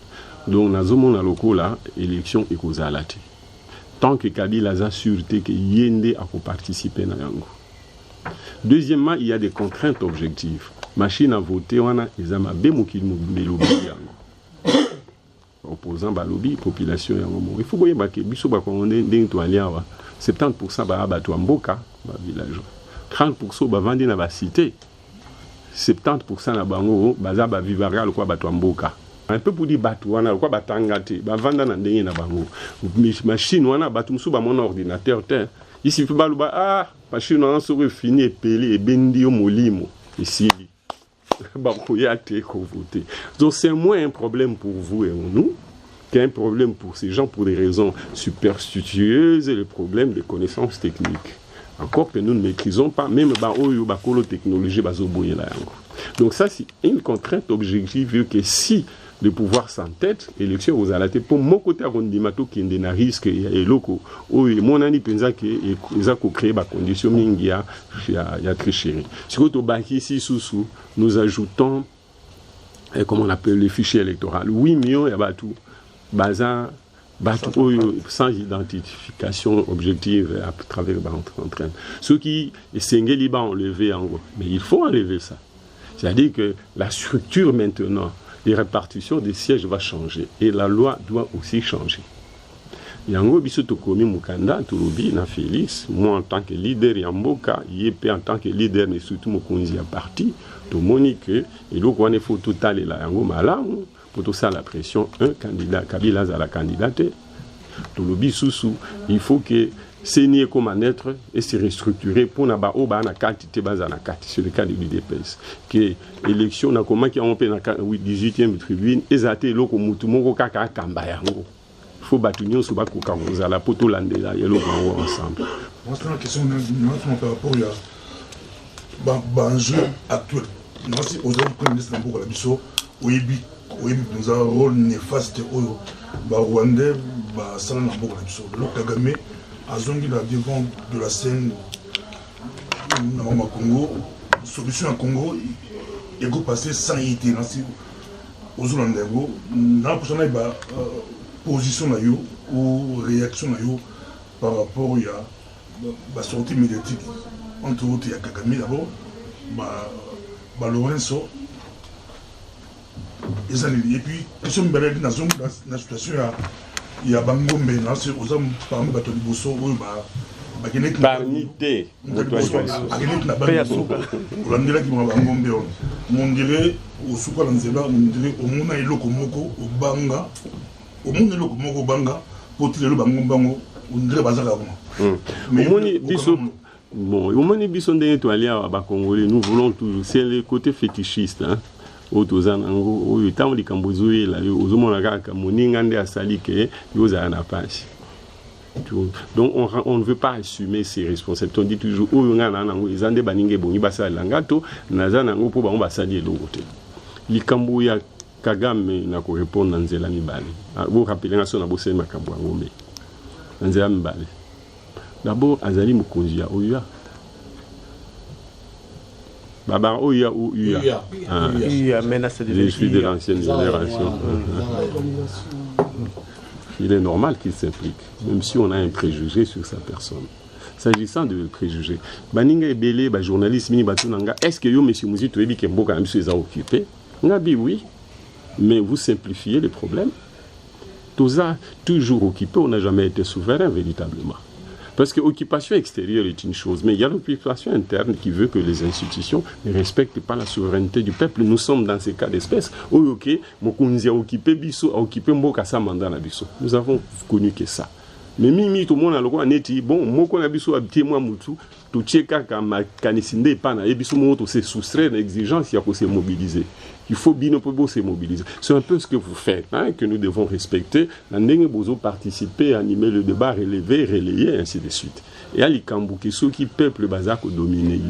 Donc, dans ce locaux là, élection est causée à la tête. Tant que Kabila a sûreté que Yende a participé à Yango. Deuxièmement, il y a des contraintes objectives. Machine à voter, on a des amabé qui nous lobby Yango. Opposant à lobby, population Yango. Il faut que biso ba kongondé ndinto aliawa. 70% ba abatu mboka, ba village. 30% ba vandi na ba cité. 70% na bango baza ba vivara le kwa batu mboka. Un peu pour dire batu wana quoi batangate ba vanda na ndenge na bango machine wana batu musu ba mon ordinateur te ici fi baluba machine wana so fini epeli e bendi yo molimo ici ba koya te ko voter. Donc c'est moins un problème pour vous et nous qu'un problème pour ces gens pour des raisons superstitieuses et le problème des connaissances techniques. Encore que nous ne maîtrisons pas, même la technologie. Donc ça, c'est une contrainte objective que si le pouvoir s'entête, l'élection aux alatés, pour mon côté, arrondimato qui est un risque et loco, mon ami pensa que ils ont créé des conditions mingia, il y a tricherie. Si au baki ici sous nous ajoutons, comment on appelle le fichier électoral, 8 millions, il y a tout, bazar. Sans identification objective à travers l'entraîne. Ceux qui sont enlevés en gros, mais il faut enlever ça. C'est-à-dire que la structure maintenant, les répartitions des sièges va changer et la loi doit aussi changer. Yango bisoto komi mukanda turubi na Félix, moi en tant que leader Yamboka, Yepé en tant que leader mais surtout mokonzi à parti, to monique et donc on est faut total la yango malamu. Pour tout ça, la pression, un candidat, Kabila a la candidature. Tout le bisous, il faut que c'est comme un être et se restructurer pour n'avoir pas na quantité base na carte. C'est le cas de l'UDPS. Que l'élection n'a comment qui a empêché na 18e tribune, exacté loko mutu moko kaka kamba yango. Il faut battre union sur bako kamoza la poto landela yelo bango ensemble. Moi c'est une question par rapport à l'enjeu actuel. Moi si aux autres premiers ministres pour la biso, oyebi nous avons un rôle néfaste au Rwandais, Salah Nambour, le Kagame, à Zongi, la devant de la scène Namama Congo, solution à Congo, il faut passer sans été aux Hollandais. Dans la prochaine position ou réaction par rapport à la sortie médiatique entre autres, il y a Kagame d'abord, Lorenzo. Et puis, ils sont dans la situation, il y a Bangombe, aux hommes parmi les Bosso, Barnité, on dirait au Souka Lanzela, on dirait au Mona et Lokomoko, au Banga, au Mona et Lokomoko Banga, pour tirer le Bangombango, on dirait Bazala. Mais bon, au moins, nous voulons toujours, c'est le côté fétichiste. Donc on ne veut pas assumer ses responsabilités. On dit toujours Kagame n'a pas répondu dans Nzela Mibale. Vous rappelez que nous avons fait Nzela Mibale. D'abord, Azali Mukonzi a Oya. Baba Oya ou Uya. Je suis de l'ancienne génération. Il est normal qu'il s'implique, même si on a un préjugé sur sa personne. S'agissant de préjugés, Baninga Ebele, journaliste, est-ce que M. Mouzito Ebi Kemboka a occupé? Ngabi, oui, mais vous simplifiez les problèmes. Tout ça, toujours occupé, on n'a jamais été souverain véritablement. Parce que l'occupation extérieure est une chose, mais il y a l'occupation interne qui veut que les institutions ne respectent pas la souveraineté du peuple. Nous sommes dans ces cas d'espèce. Mokunzi a occupé Bisso, a occupé Mbokassa Manda na Bisso. Nous avons connu que ça. Mais Mimi, tout le monde a le droit d'être bon, Moko na Bisso a été moi Moutou, tout tcheka kama kanisinde pana, et Bisso Moto se soustraire à l'exigence, il y a qu'on s'est mobilisé. Il faut bien se mobiliser. C'est un peu ce que vous faites, hein, que nous devons respecter. Nous participer, animer le débat, relever, relayer, ainsi de suite. Et à l'Ikambu, ceux qui peuplent le bazar dominé.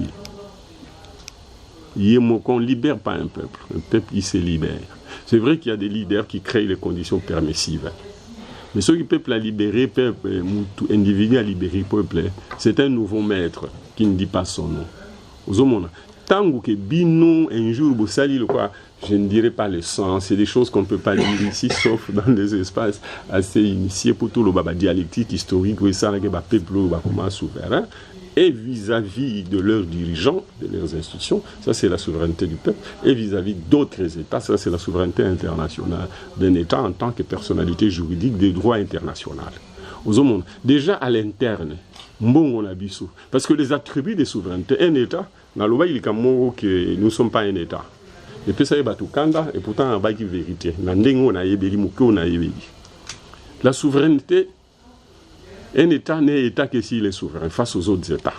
qu'on ne libère pas un peuple. Un peuple, il se libère. C'est vrai qu'il y a des leaders qui créent les conditions permissives. Mais ceux qui peuvent la libérer, peuple, individu à libérer peuple, c'est un nouveau maître qui ne dit pas son nom. Tant que bino, un jour, je ne dirais pas le sens, c'est des choses qu'on ne peut pas dire ici, sauf dans des espaces assez initiés pour tout le dialectique historique, où ça, le peuple comment souverain, et vis-à-vis de leurs dirigeants, de leurs institutions, ça c'est la souveraineté du peuple, et vis-à-vis d'autres États, ça c'est la souveraineté internationale d'un État en tant que personnalité juridique des droits internationaux. Déjà à l'interne, parce que les attributs de souveraineté, un État, dans le il que nous ne sommes pas un État. Et puis ça y est, et pourtant on va dire vérité. La souveraineté, un État n'est État que s'il est souverain face aux autres États.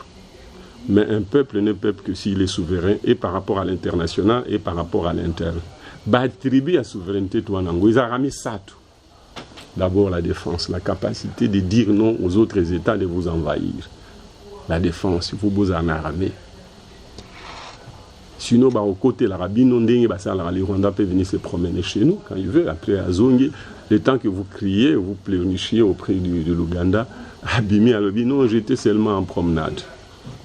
Mais un peuple n'est peuple que s'il est souverain et par rapport à l'international et par rapport à l'interne. Attribuer la souveraineté, ils ont mis ça tout. D'abord la défense, la capacité de dire non aux autres États de vous envahir. La défense, il faut vous en armer. Sinon, au côté de l'Arabie, les Rwandais peuvent venir se promener chez nous quand ils veulent. Après, à Zongi, le temps que vous criez, vous pleurnichiez auprès de l'Ouganda, Abimi a dit non, j'étais seulement en promenade.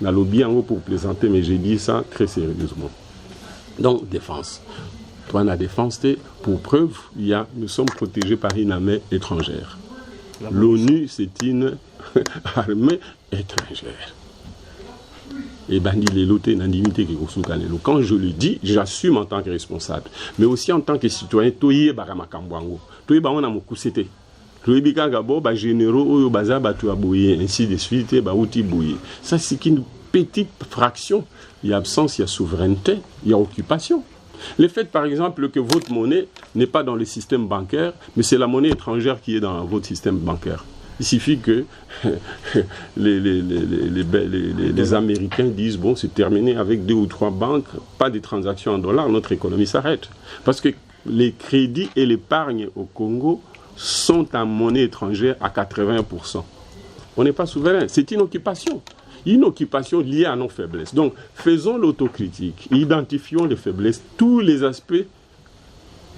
Dans le bien pour plaisanter, mais j'ai dit ça très sérieusement. Donc, défense. Toi, la défense, pour preuve, nous sommes protégés par une armée étrangère. L'ONU, c'est une armée étrangère. Et quand je le dis, j'assume en tant que responsable, mais aussi en tant que citoyen. Ainsi de suite, ça c'est qu'une petite fraction. Il y a absence, il y a souveraineté, il y a occupation. Le fait par exemple que votre monnaie n'est pas dans le système bancaire, mais c'est la monnaie étrangère qui est dans votre système bancaire. Il suffit que les Américains disent bon, c'est terminé avec 2 ou 3 banques, pas de transactions en dollars, notre économie s'arrête. Parce que les crédits et l'épargne au Congo sont en monnaie étrangère à 80%. On n'est pas souverain, c'est une occupation liée à nos faiblesses. Donc, faisons l'autocritique, identifions les faiblesses, tous les aspects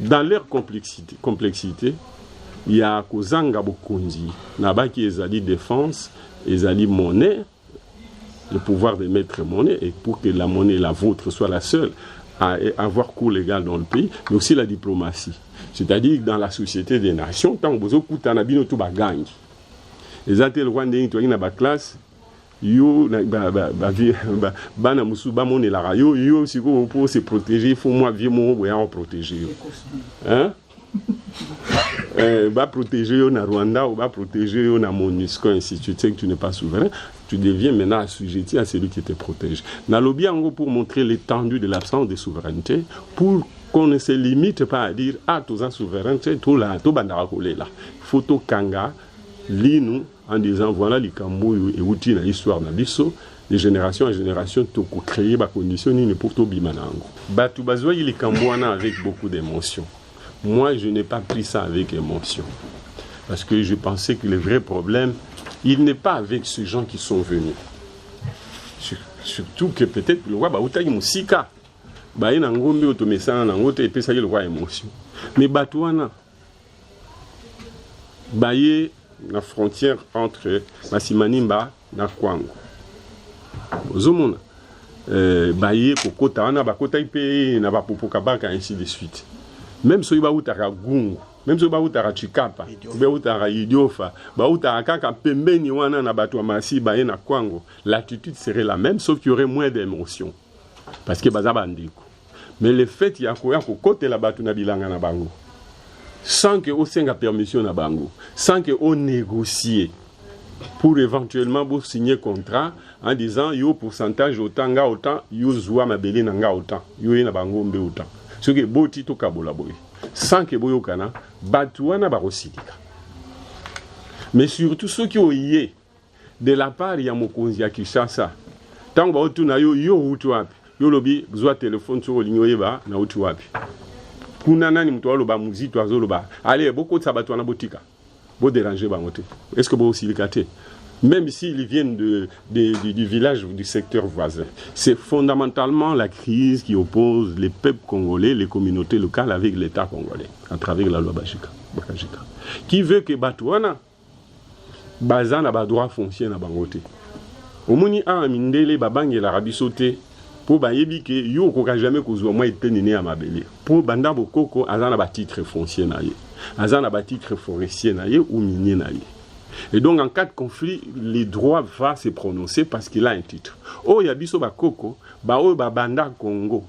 dans leur complexité. Il y a Kozanga Bokonzi, Nabaki Ezali défense, Ezali monnaie, le pouvoir de mettre monnaie, et pour que la monnaie, la vôtre, soit la seule à avoir cours légal dans le pays, mais aussi la diplomatie. C'est-à-dire que dans la société des nations, tant que vous avez un tout bagang. Les athlètes rwandais, ils ont une classe, yo bana musuba mone la rayo yo si pour se protéger il faut moi vieux mon protéger hein va protéger yo na Rwanda ou va protéger yo na MONUSCO ainsi tu sais que tu n'es pas souverain, tu deviens maintenant assujetti à celui qui te protège. Na lobby en gros pour montrer l'étendue de l'absence de souveraineté, pour qu'on ne se limite pas à dire ah tous en souveraineté tout là tout bandara kolé là photo kanga linu en disant voilà les Kambo et outils dans l'histoire de biso de génération en génération to créer ba condition ni pour to bimanango batu bazoi les Kambo avec beaucoup d'émotion. Moi je n'ai pas pris ça avec émotion parce que je pensais que le vrai problème il n'est pas avec ces gens qui sont venus, surtout que peut-être le roi ba utaki musika ba ina ngombe otomesa na ngote epesa le roi émotion mais batu wana baye la frontière entre Masimanimba na Kwango. Ozomona baye kokota wana bakota ipe na bapopoka baka ainsi de suite. Même so iba utaka Gungu, même so iba utaka Chikapa, iba utaka Idiofa, ba utaka kaka pembeni wana na bato Masi baye na Kwango, l'attitude serait la même sauf qu'il y aurait moins d'émotion. Parce que bazaba ndiko. Mais le fait ya koya kokote la bato na bilanga na bango. Sans que on ait permission na bango, sans que on négocie pour éventuellement vous signer contrat en disant yo pourcentage autant nga autant yo zwa mabeli na nga autant yo na bango mbe autant ce que boti to kabola boy sans que boyo kana batuana ba rosidika. Mais surtout ceux qui ont yé de la part ya mokonzi ya Kinshasa tant ba otuna yo utu wapi yo lobi zwa téléphone sur linyo yeba na utu wapi kuna nani mtu aloba muzito azoloba allez beaucoup de sabato na botika bo déranger bango te est-ce que bo silikate même s'ils viennent du village ou du secteur voisin. C'est fondamentalement la crise qui oppose les peuples congolais, les communautés locales avec l'État congolais, à travers la loi Bakajika. Qui veut que Batouana, Bazan n'a droit foncier na bangote. Omoni a mindele babangi la rabisote pour bayebi que yo ko jamais kozwa moi etenene à mabele. Pour banda bokoko azana ba titre foncier na ye. Azana ba titre forestier na ye ou minier na ye. Et donc en cas de conflit, les droits va se prononcer parce qu'il a un titre. Oh yabiso bakoko, ba o ba banda Congo.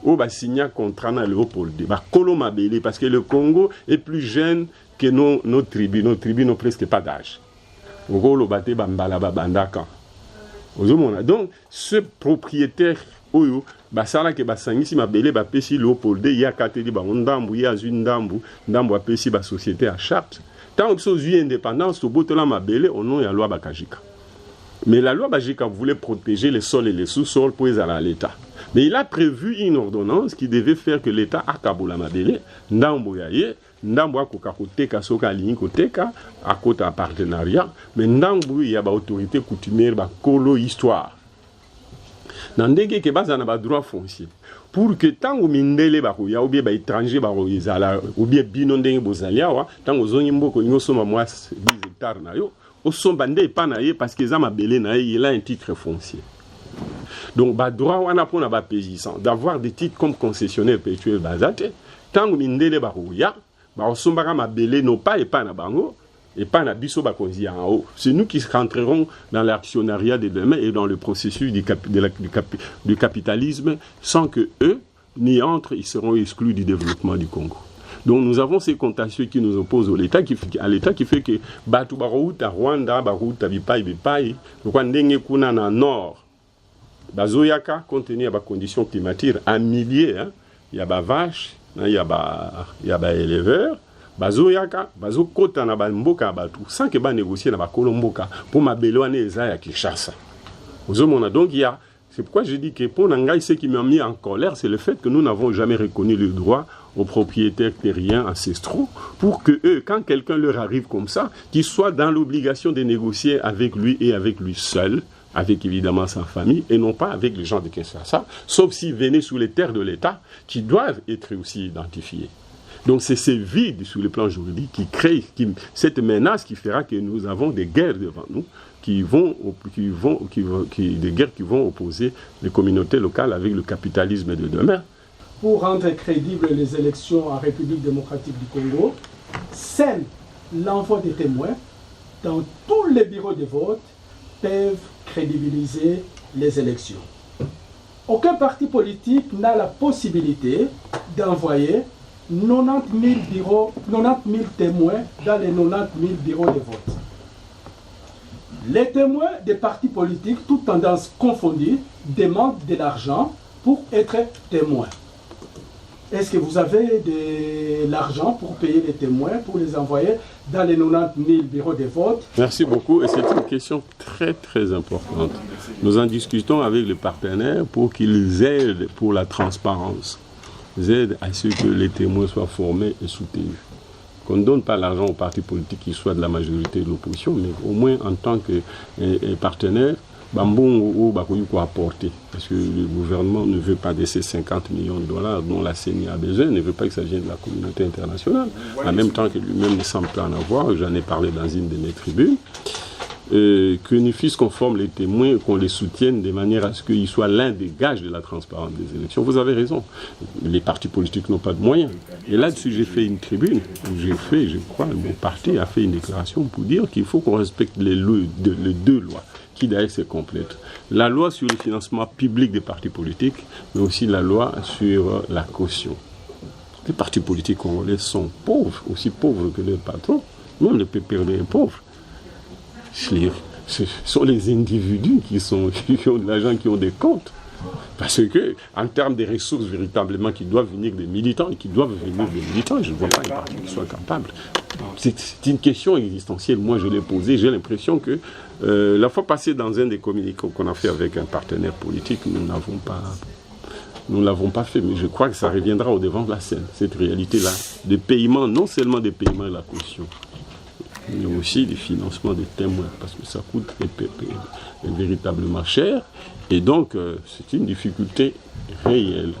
Oh ba signa contrat na Léopold. Ba kolo mabele parce que le Congo est plus jeune que nos tribus. Nos tribus n'ont presque pas d'âge. Donc, ce propriétaire, basala ke basangisi mabele bapesi Léopold ya kateli ba ndambu ya ndambu ndambu apesi ba société à charte. Tant que sozu indépendance to botola mabele au nom ya loi Bakajika. Mais la loi Bakajika voulait protéger les sols et les sous-sols pour les à l'État. Mais il a prévu une ordonnance qui devait faire que l'État akabola mabele ndambu ya ye ndambu akoka koteka soka alingi koteka akota partenariat mais ndambu ya ba autorité coutumière ba kolo histoire nandenge ke bazana ba droit foncier pour que tango mindele ba ko ya ou bien ba étranger ba ko izala ou bien bino ndenge bozalia wa tango zongi mboko nyosoma moi 10 hectares na yo osomba nde pa na ye parce que za mabele na ye il a un titre foncier. Donc ba droit wana pona ba paysans d'avoir des titres comme concessionnaire perpétuel bazate tango mindele ba ko ya ba osombaka mabele no pas et pas na bango et pas na biso ba konzi en haut. C'est nous qui rentrerons dans l'actionnariat de demain et dans le processus du capitalisme sans que eux n'y entrent, ils seront exclus du développement du Congo. Donc nous avons ces contentieux qui nous opposent à l'État qui fait que batu barouta Rwanda barouta bipai ndenge kuna na nord bazoyaka compte tenu ba conditions climatiques à milliers il y a ba vache il y a ba éleveurs bazoyaka bazokota na ba mboka batu sans que ba négocier na ba kolomboka pour mabele wana eza ya Kinshasa. Donc c'est pourquoi je dis que pour Nangai, ce qui m'a mis en colère, c'est le fait que nous n'avons jamais reconnu le droit aux propriétaires terriens ancestraux pour que eux, quand quelqu'un leur arrive comme ça, qu'ils soient dans l'obligation de négocier avec lui et avec lui seul, avec évidemment sa famille, et non pas avec les gens de Kinshasa, sauf s'ils venaient sous les terres de l'État, qui doivent être aussi identifiés. Donc c'est ce vide sur le plan juridique qui crée cette menace qui fera que nous avons des guerres devant nous, des guerres qui vont opposer les communautés locales avec le capitalisme de demain. Pour rendre crédibles les élections en République démocratique du Congo, seul l'envoi des témoins dans tous les bureaux de vote peuvent crédibiliser les élections. Aucun parti politique n'a la possibilité d'envoyer 90 000 témoins dans les 90 000 bureaux de vote. Les témoins des partis politiques, toutes tendances confondues, demandent de l'argent pour être témoins. Est-ce que vous avez de l'argent pour payer les témoins, pour les envoyer dans les 90 000 bureaux de vote? Merci beaucoup et c'est une question très très importante. Nous en discutons avec les partenaires pour qu'ils aident pour la transparence. Ils aident à ce que les témoins soient formés et soutenus. Qu'on ne donne pas l'argent aux partis politiques qui soient de la majorité de l'opposition, mais au moins en tant que partenaire, Bambon ou apporter. Parce que le gouvernement ne veut pas de ces 50 millions de dollars dont la CENI a besoin, ne veut pas que ça vienne de la communauté internationale. En même temps que lui-même ne semble pas en avoir, j'en ai parlé dans une de mes tribunes. Que NUFIS conforme les témoins et qu'on les soutienne de manière à ce qu'ils soient l'un des gages de la transparence des élections. Vous avez raison, les partis politiques n'ont pas de moyens. Et là-dessus, j'ai fait une tribune où je crois, mon parti a fait une déclaration pour dire qu'il faut qu'on respecte les deux lois, qui d'ailleurs se complètent. La loi sur le financement public des partis politiques, mais aussi la loi sur la caution. Les partis politiques congolais sont pauvres, aussi pauvres que leurs patrons, même le PPRD est pauvre. Ce sont les individus qui ont de l'argent, qui ont des comptes. Parce que, en termes de ressources véritablement qui doivent venir des militants, et qui doivent venir des militants, je ne vois pas un parti qui soit capable. C'est une question existentielle. Moi, je l'ai posée. J'ai l'impression que la fois passée, dans un des communiqués qu'on a fait avec un partenaire politique, nous ne l'avons pas fait, mais je crois que ça reviendra au devant de la scène, cette réalité-là, des paiements, non seulement des paiements de la caution. mais aussi des financements des témoins, parce que ça coûte véritablement cher. Et donc, c'est une difficulté réelle.